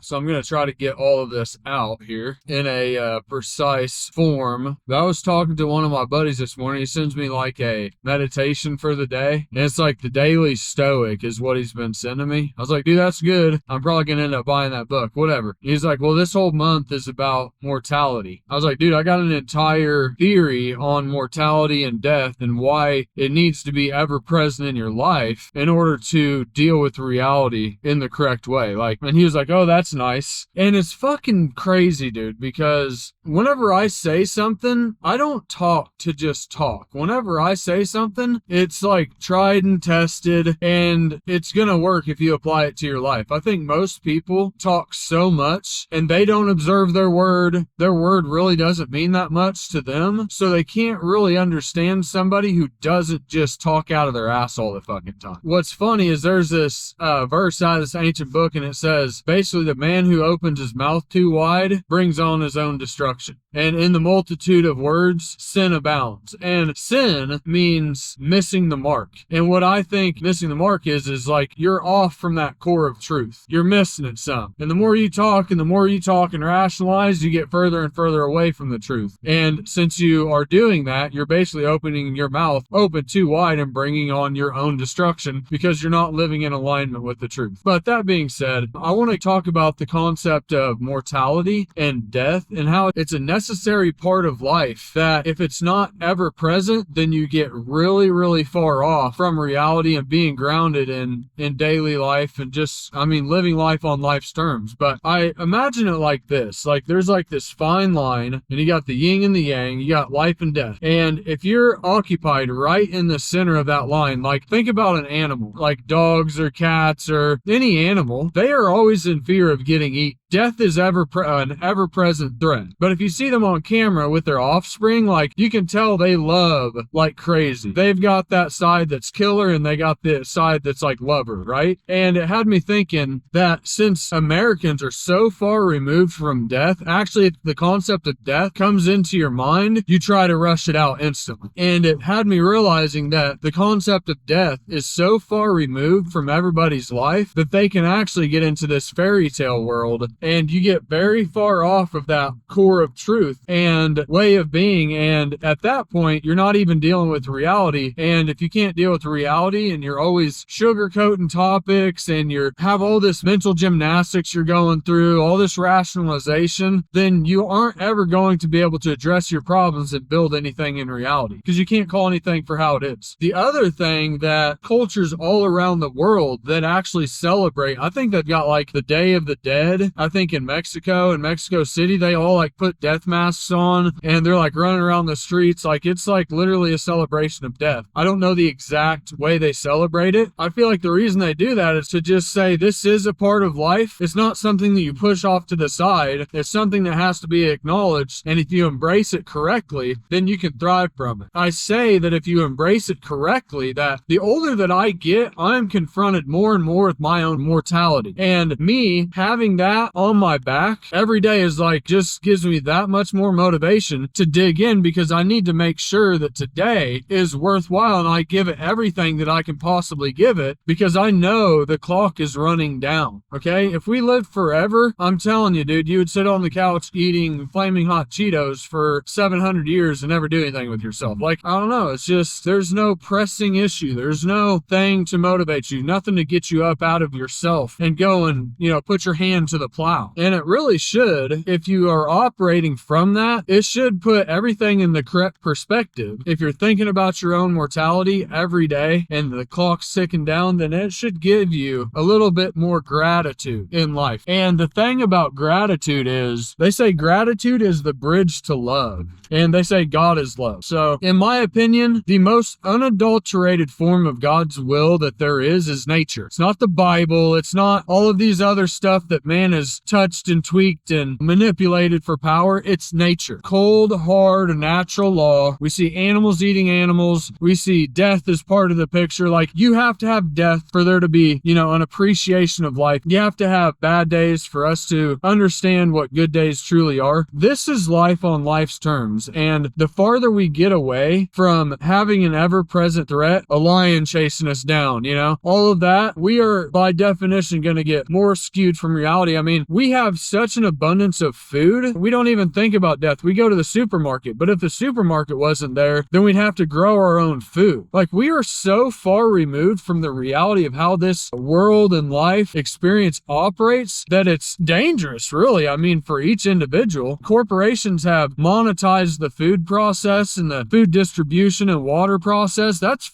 So I'm going to try to get all of this out here in a precise form. But I was talking to one of my buddies this morning. He sends me like a meditation for the day. And it's like the Daily Stoic is what he's been sending me. I was like, dude, that's good. I'm probably going to end up buying that book, whatever. He's like, well, this whole month is about mortality. I was like, dude, I got an entire theory on mortality and death and why it needs to be ever present in your life in order to deal with reality in the correct way. Like, and he was like, oh, that's nice. And it's fucking crazy, dude, because whenever I say something, I don't talk to just talk. Whenever I say something, it's like tried and tested, and it's gonna work if you apply it to your life. I think most people talk so much and they don't observe their word. Their word really doesn't mean that much to them, so they can't really understand somebody who doesn't just talk out of their ass all the fucking time. What's funny is there's this verse out of this ancient book, and it says basically the man who opens his mouth too wide brings on his own destruction. And in the multitude of words, sin abounds. And sin means missing the mark. And what I think missing the mark is like you're off from that core of truth. You're missing it some. And the more you talk and rationalize, you get further and further away from the truth. And since you are doing that, you're basically opening your mouth open too wide and bringing on your own destruction because you're not living in alignment with the truth. But that being said, I want to talk about the concept of mortality and death and how it's a necessary part of life that if it's not ever present, then you get really, really far off from reality and being grounded in daily life and just, living life on life's terms. But I imagine it like this, like there's like this fine line and you got the yin and the yang, you got life and death. And if you're occupied right in the center of that line, like think about an animal, like dogs or cats or any animal, they are always in fear of getting eaten. Death is an ever-present threat. But if you see them on camera with their offspring, like you can tell they love like crazy. They've got that side that's killer and they got the side that's like lover, right? And it had me thinking that since Americans are so far removed from death, actually if the concept of death comes into your mind, you try to rush it out instantly. And it had me realizing that the concept of death is so far removed from everybody's life that they can actually get into this fairy tale world, and you get very far off of that core of truth and way of being. And at that point, you're not even dealing with reality. And if you can't deal with reality and you're always sugarcoating topics and you have all this mental gymnastics you're going through, all this rationalization, then you aren't ever going to be able to address your problems and build anything in reality because you can't call anything for how it is. The other thing that cultures all around the world that actually celebrate, I think they've got like the Day of the Dead. I think in Mexico City, they all like put death masks on and they're like running around the streets. Like it's like literally a celebration of death. I don't know the exact way they celebrate it. I feel like the reason they do that is to just say this is a part of life. It's not something that you push off to the side. It's something that has to be acknowledged. And if you embrace it correctly, then you can thrive from it. I say that if you embrace it correctly, that the older that I get, I'm confronted more and more with my own mortality. And me having that on my back every day is like just gives me that much more motivation to dig in because I need to make sure that today is worthwhile and I give it everything that I can possibly give it because I know the clock is running down. Okay? If we lived forever, I'm telling you, dude, you would sit on the couch eating flaming hot Cheetos for 700 years and never do anything with yourself. Like, I don't know. It's just, there's no pressing issue. There's no thing to motivate you, nothing to get you up out of yourself and go and, put your hand to the plow. And it really should, if you are operating from that, it should put everything in the correct perspective. If you're thinking about your own mortality every day and the clock's ticking down, then it should give you a little bit more gratitude in life. And the thing about gratitude is, they say gratitude is the bridge to love. And they say God is love. So, in my opinion, the most unadulterated form of God's will that there is nature. It's not the Bible. It's not all of these other stuff that man has touched and tweaked and manipulated for power. It's nature. Cold, hard, natural law. We see animals eating animals. We see death as part of the picture. Like, you have to have death for there to be, an appreciation of life. You have to have bad days for us to understand what good days truly are. This is life on life's terms. And the farther we get away from having an ever-present threat, a lion chasing us down, all of that, we are by definition going to get more skewed from reality. I mean, we have such an abundance of food, we don't even think about death. We go to the supermarket, but if the supermarket wasn't there, then we'd have to grow our own food. Like, we are so far removed from the reality of how this world and life experience operates that it's dangerous, really. I mean, for each individual. Corporations have monetized the food process and the food distribution and water process. That's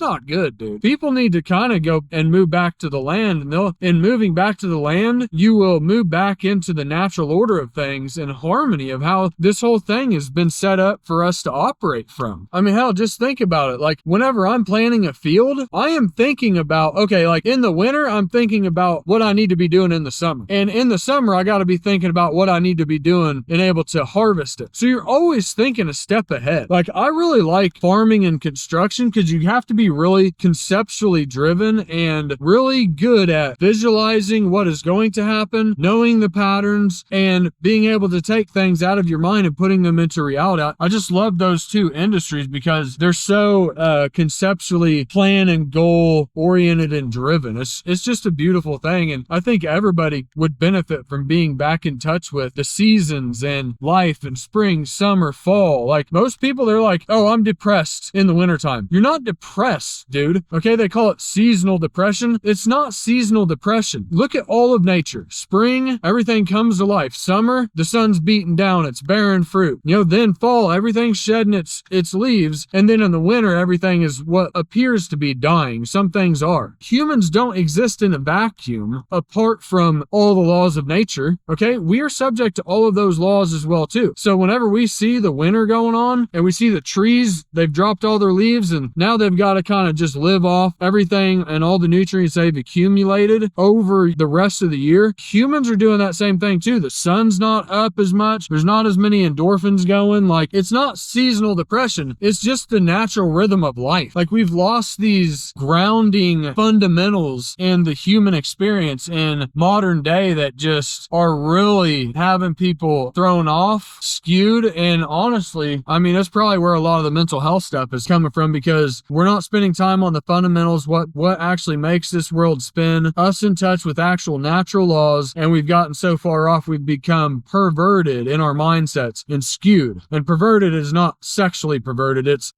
not good, dude. People need to kind of go and move back to the land, and in moving back to the land, you will move back into the natural order of things and harmony of how this whole thing has been set up for us to operate from. I mean, hell, just think about it. Like, whenever I'm planting a field, I am thinking about, okay, like in the winter, I'm thinking about what I need to be doing in the summer. And in the summer, I got to be thinking about what I need to be doing and able to harvest it. So you're always thinking a step ahead. Like, I really like farming and construction because you have to be really conceptually driven and really good at visualizing what is going to happen, knowing the patterns, and being able to take things out of your mind and putting them into reality. I just love those two industries because they're so conceptually plan and goal oriented and driven. It's just a beautiful thing, and I think everybody would benefit from being back in touch with the seasons and life and spring, summer, fall. Like, most people, they're like, oh, I'm depressed in the wintertime. You're not depressed, dude. Okay, they call it seasonal depression. It's not seasonal depression. Look at all of nature. Spring, everything comes to life. Summer, the sun's beaten down, it's bearing fruit. Then fall, everything's shedding its leaves, and then in the winter, everything is what appears to be dying. Some things are. Humans don't exist in a vacuum apart from all the laws of nature, okay? We are subject to all of those laws as well, too. So whenever we see the winter going on, and we see the trees, they've dropped all their leaves, and now they've got to kind of just live off everything and all the nutrients they've accumulated over the rest of the year. Humans are doing that same thing, too. The sun's not up as much. There's not as many endorphins going. Like, it's not seasonal depression. It's just the natural rhythm of life. Like, we've lost these grounding fundamentals in the human experience in modern day that just are really having people thrown off, skewed, and honestly, I mean, that's probably where a lot of the mental health stuff is coming from, because we're not spending time on the fundamentals, what actually makes this world spin, us in touch with actual natural laws, and we've gotten so far off, we've become perverted in our mindsets and skewed. And perverted is not sexually perverted, it's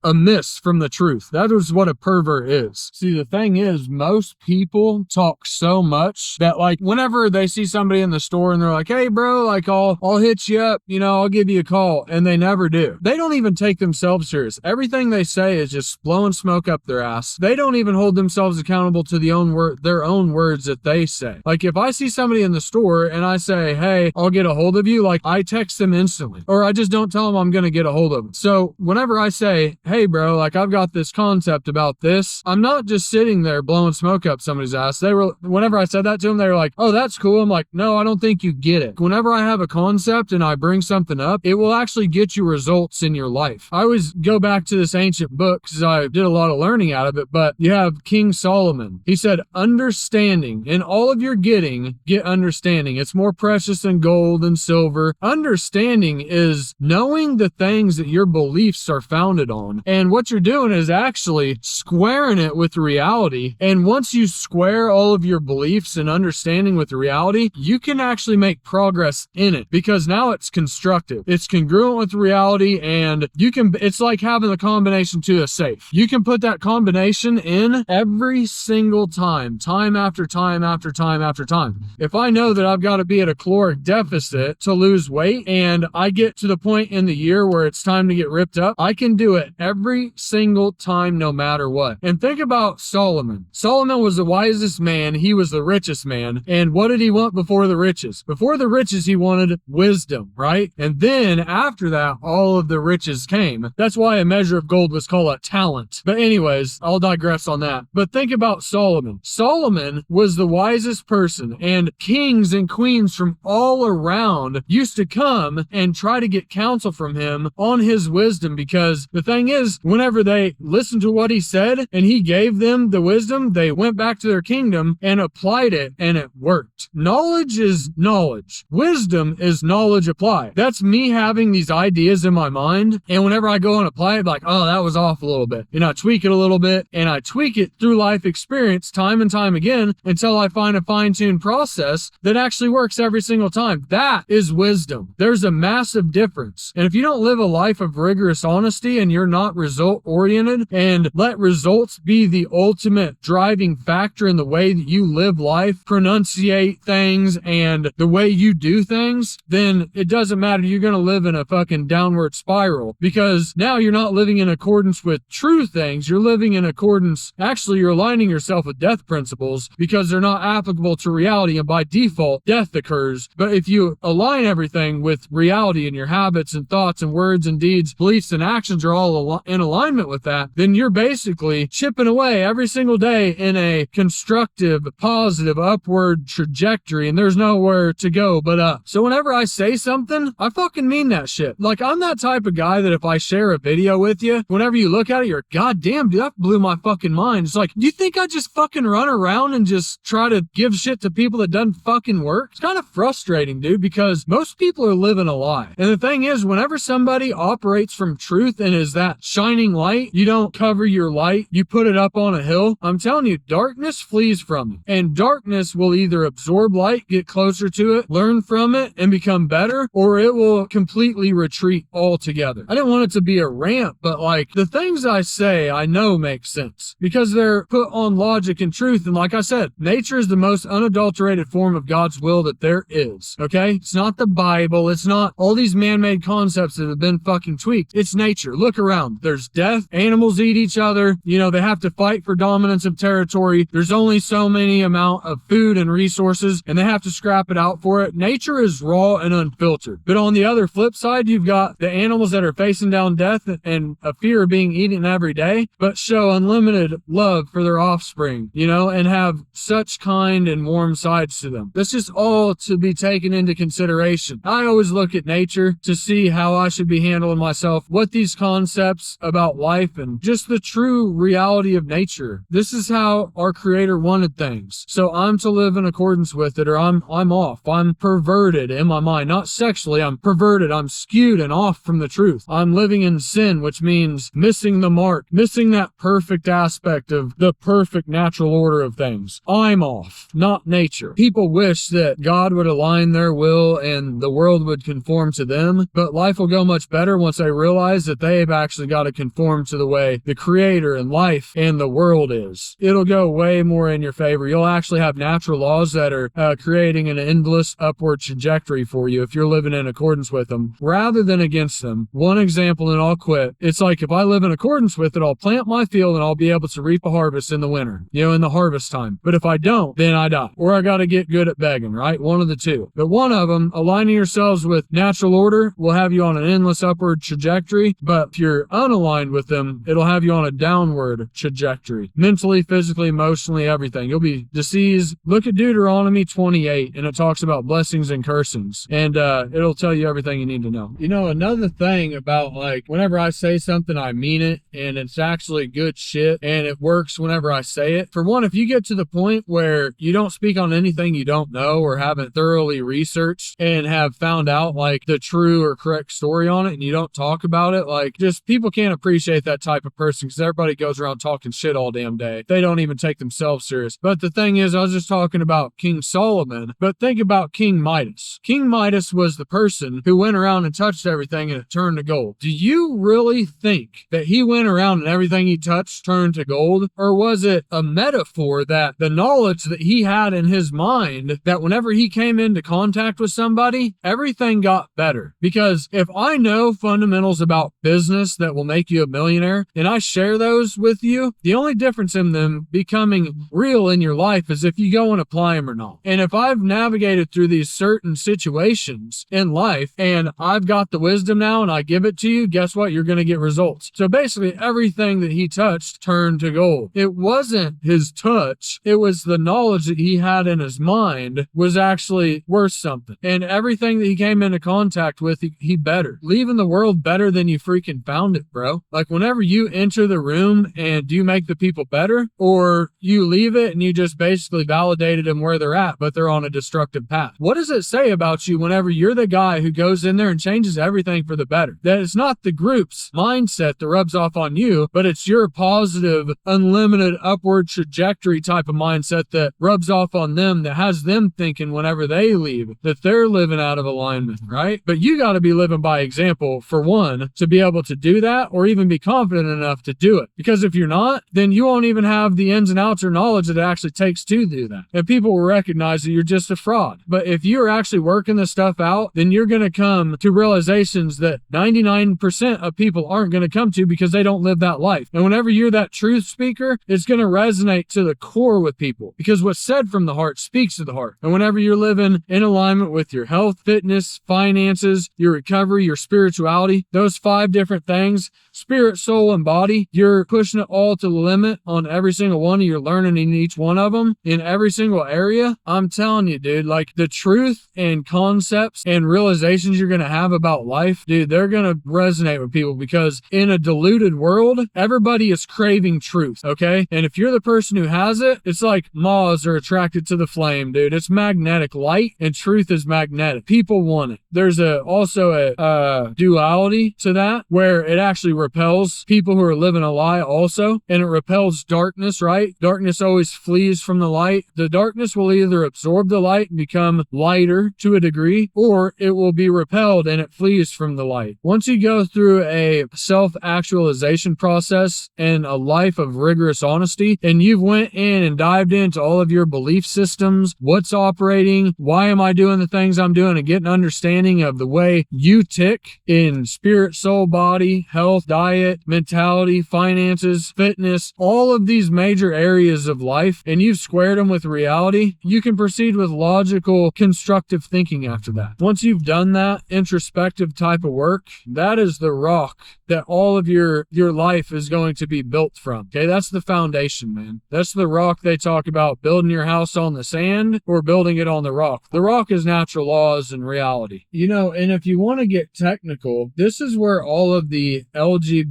amiss from the truth. That is what a pervert is. See, the thing is, most people talk so much that, like, whenever they see somebody in the store and they're like, hey bro, like, I'll hit you up, I'll give you a call, and they never do. They don't even take themselves serious. Everything they say is just blowing smoke up their ass. They don't even hold themselves accountable to their own words that they say. Like, if I see somebody in the store and I say, hey, I'll get a hold of you, like, I text them instantly, or I just don't tell them I'm gonna get a hold of them. So whenever I say, hey bro, like, I've got this concept about this, I'm not just sitting there blowing smoke up somebody's ass. Whenever I said that to them, they were like, oh, that's cool. I'm like, no, I don't think you get it. Whenever I have a concept and I bring something up, it will actually get you results in your life. I always go back to this ancient book because I did a lot of learning out of it, but you have King Solomon. He said, understanding, in all of your getting, get understanding. It's more precious than gold and silver. Understanding is knowing the things that your beliefs are founded on. And what you're doing is actually squaring it with reality. And once you square all of your beliefs and understanding with reality, you can actually make progress in it, because now it's constructive. It's congruent with reality, and it's like having a combination to a safe. You can put that combination in every single time after time after time after time. If I know that I've got to be at a caloric deficit to lose weight, and I get to the point in the year where it's time to get ripped up, I can do it every single time, no matter what. And think about Solomon. Solomon was the wisest man. He was the richest man. And what did he want before the riches? Before the riches, he wanted wisdom, right? And then after that, all of the riches came. That's why a measure of gold was called a talent. But anyways, I'll digress on that. But think about Solomon. Solomon was the wisest person, and kings and queens from all around used to come and try to get counsel from him on his wisdom, because the thing is, whenever they listened to what he said and he gave them the wisdom, they went back to their kingdom and applied it, and it worked. Knowledge is knowledge. Wisdom is knowledge applied. That's me having these ideas in my mind, and whenever I go and apply it, like, oh, that was off a little bit, and I tweak it a little bit, and I tweak it through life experience time and time again until I find a fine-tuned process that actually works every single time. That is wisdom. There's a massive difference. And if you don't live a life of rigorous honesty and you're not result-oriented and let results be the ultimate driving factor in the way that you live life, pronunciate things, and the way you do things, then it doesn't matter. You're going to live in a fucking downward spiral, because now you're not living in accordance with true things. You're living in accordance, actually, you're aligning yourself with death principles because they're not applicable to reality, and by default, death occurs. But if you align everything with reality and your habits and thoughts and words and deeds, beliefs and actions are all in alignment with that, then you're basically chipping away every single day in a constructive, positive, upward trajectory, and there's nowhere to go but up. So whenever I say something, I fucking mean that shit. Like, I'm that type of guy that if I share a video with you, whenever you look at it, you're, God damn, dude, that blew my fucking mind. It's like, do you think I just fucking run around and just try to give shit to people that doesn't fucking work? It's kind of frustrating, dude, because most people are living a lie. And the thing is, whenever somebody operates from truth and is that shining light, you don't cover your light, you put it up on a hill. I'm telling you, darkness flees from it. And darkness will either absorb light, get closer to it, learn from it, and become better, or it will completely retreat altogether. I didn't want it to be a rant, but like, the things I say, I know make sense because they're put on logic and truth. And like I said, nature is the most unadulterated form of God's will that there is. Okay? It's not the Bible. It's not all these man-made concepts that have been fucking tweaked. It's nature. Look around. There's death. Animals eat each other. You know, they have to fight for dominance of territory. There's only so many amount of food and resources, and they have to scrap it out for it. Nature is raw and unfiltered. But on the other flip side, you've got the animals that are facing down death and a fear of being eaten every day, but show unlimited love for their offspring, you know, and have such kind and warm sides to them. That's just all to be taken into consideration. I always look at nature to see how I should be handling myself, what these concepts about life and just the true reality of nature. This is how our Creator wanted things. So I'm to live in accordance with it, or I'm off. I'm perverted in my mind. Not sexually, I'm perverted. I'm skewed and off from the truth. I'm living in sin, which means missing the mark, missing that perfect aspect of the perfect natural order of things. I'm off, not nature. People wish that God would align their will and the world would conform to them, but life will go much better once they realize that they've actually got to conform to the way the Creator and life and the world is. It'll go way more in your favor. You'll actually have natural laws that are creating an endless upward trajectory for you if you're living in accordance with them rather than against them. One example, and I'll quit. It's like, if I live in accordance with it, I'll plant my field and I'll be able to reap a harvest in the winter, you know, in the harvest time. But if I don't, then I die. Or I got to get good at begging, right? One of the two. But one of them, aligning yourselves with natural order, will have you on an endless upward trajectory. But if you're unaligned with them, it'll have you on a downward trajectory. Mentally, physically, emotionally, everything. You'll be diseased. Look at Deuteronomy 28, and it talks about blessings and cursings. And it'll tell you everything you need to know. You know, another thing about, like, whenever I say something, I mean it, and it's actually good shit, and it works whenever I say it. For one, if you get to the point where you don't speak on anything you don't know or haven't thoroughly researched and have found out, like, the true or correct story on it, and you don't talk about it, like, just people can't appreciate that type of person because everybody goes around talking shit all damn day. They don't even take themselves serious. But the thing is, I was just talking about King Solomon, but think about King Midas. King Midas was the person who went around and touched everything and it turned to gold. Do you really think that he went around and everything he touched turned to gold? Or was it a metaphor that the knowledge that he had in his mind, that whenever he came into contact with somebody, everything got better? Because if I know fundamentals about business that will make you a millionaire and I share those with you, the only difference in them becoming real in your life is if you go and apply them or not. And if I've navigated through these certain situations in life and I've got the wisdom now and I give it to you, guess what? You're going to get results. So basically everything that he touched turned to gold. It wasn't his touch. It was the knowledge that he had in his mind was actually worth something. And everything that he came into contact with, he bettered, leaving the world better than you freaking found it. it, bro. Like whenever you enter the room and do you make the people better, or you leave it and you just basically validated them where they're at, but they're on a destructive path? What does it say about you whenever you're the guy who goes in there and changes everything for the better? That it's not the group's mindset that rubs off on you, but it's your positive, unlimited upward trajectory type of mindset that rubs off on them, that has them thinking whenever they leave that they're living out of alignment, right? But you got to be living by example, for one, to be able to do that, or even be confident enough to do it. Because if you're not, then you won't even have the ins and outs or knowledge that it actually takes to do that. And people will recognize that you're just a fraud. But if you're actually working this stuff out, then you're going to come to realizations that 99% of people aren't going to come to because they don't live that life. And whenever you're that truth speaker, it's going to resonate to the core with people, because what's said from the heart speaks to the heart. And whenever you're living in alignment with your health, fitness, finances, your recovery, your spirituality, those 5 different things, spirit, soul, and body, you're pushing it all to the limit on every single one, and you're learning in each one of them in every single area. I'm telling you, dude, like the truth and concepts and realizations you're going to have about life, dude, they're going to resonate with people, because in a diluted world, everybody is craving truth, okay? And if you're the person who has it, it's like moths are attracted to the flame, dude. It's magnetic light, and truth is magnetic. People want it. There's also a duality to that, where it actually repels people who are living a lie also, and it repels darkness, right? Darkness always flees from the light. The darkness will either absorb the light and become lighter to a degree, or it will be repelled and it flees from the light. Once you go through a self-actualization process and a life of rigorous honesty, and you've went in and dived into all of your belief systems, what's operating, why am I doing the things I'm doing, and get an understanding of the way you tick in spirit, soul, body, health, diet, mentality, finances, fitness, all of these major areas of life, and you've squared them with reality, you can proceed with logical, constructive thinking after that. Once you've done that introspective type of work, that is the rock that all of your life is going to be built from. Okay, that's the foundation, man. That's the rock they talk about, building your house on the sand or building it on the rock. The rock is natural laws and reality. You know, and if you want to get technical, this is where all of the LGBTQIA,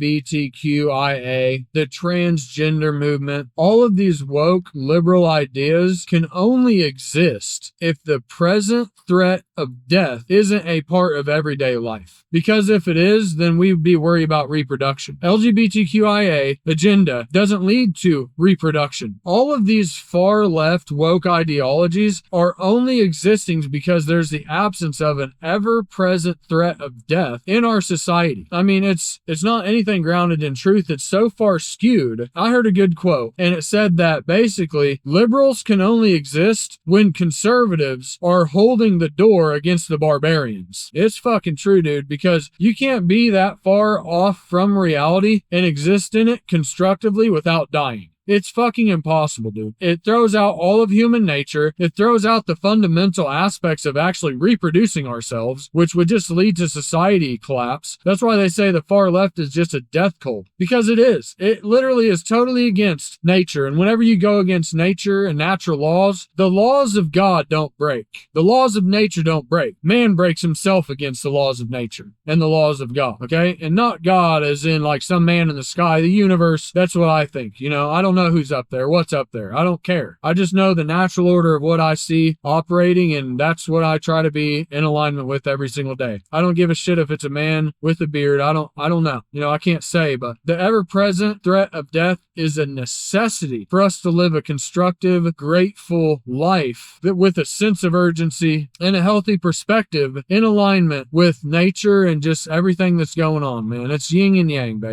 the transgender movement, all of these woke liberal ideas can only exist if the present threat of death isn't a part of everyday life. Because if it is, then we'd be worried about reproduction. LGBTQIA agenda doesn't lead to reproduction. All of these far left woke ideologies are only existing because there's the absence of an ever-present threat of death in our society. I mean, it's not anything grounded in truth. It's so far skewed. I heard a good quote, and it said that basically liberals can only exist when conservatives are holding the door against the barbarians. It's fucking true, dude, because you can't be that far off from reality and exist in it constructively without dying. It's fucking impossible, dude. It throws out all of human nature. It throws out the fundamental aspects of actually reproducing ourselves, which would just lead to society collapse. That's why they say the far left is just a death cult. Because it is. It literally is totally against nature. And whenever you go against nature and natural laws, the laws of God don't break. The laws of nature don't break. Man breaks himself against the laws of nature and the laws of God, okay? And not God as in like some man in the sky, the universe. That's what I think. You know, I don't know who's up there, what's up there. I don't care. I just know the natural order of what I see operating, and that's what I try to be in alignment with every single day. I don't give a shit if it's a man with a beard. I don't know. You know, I can't say, but the ever-present threat of death is a necessity for us to live a constructive, grateful life that with a sense of urgency and a healthy perspective in alignment with nature and just everything that's going on, man. It's yin and yang, baby.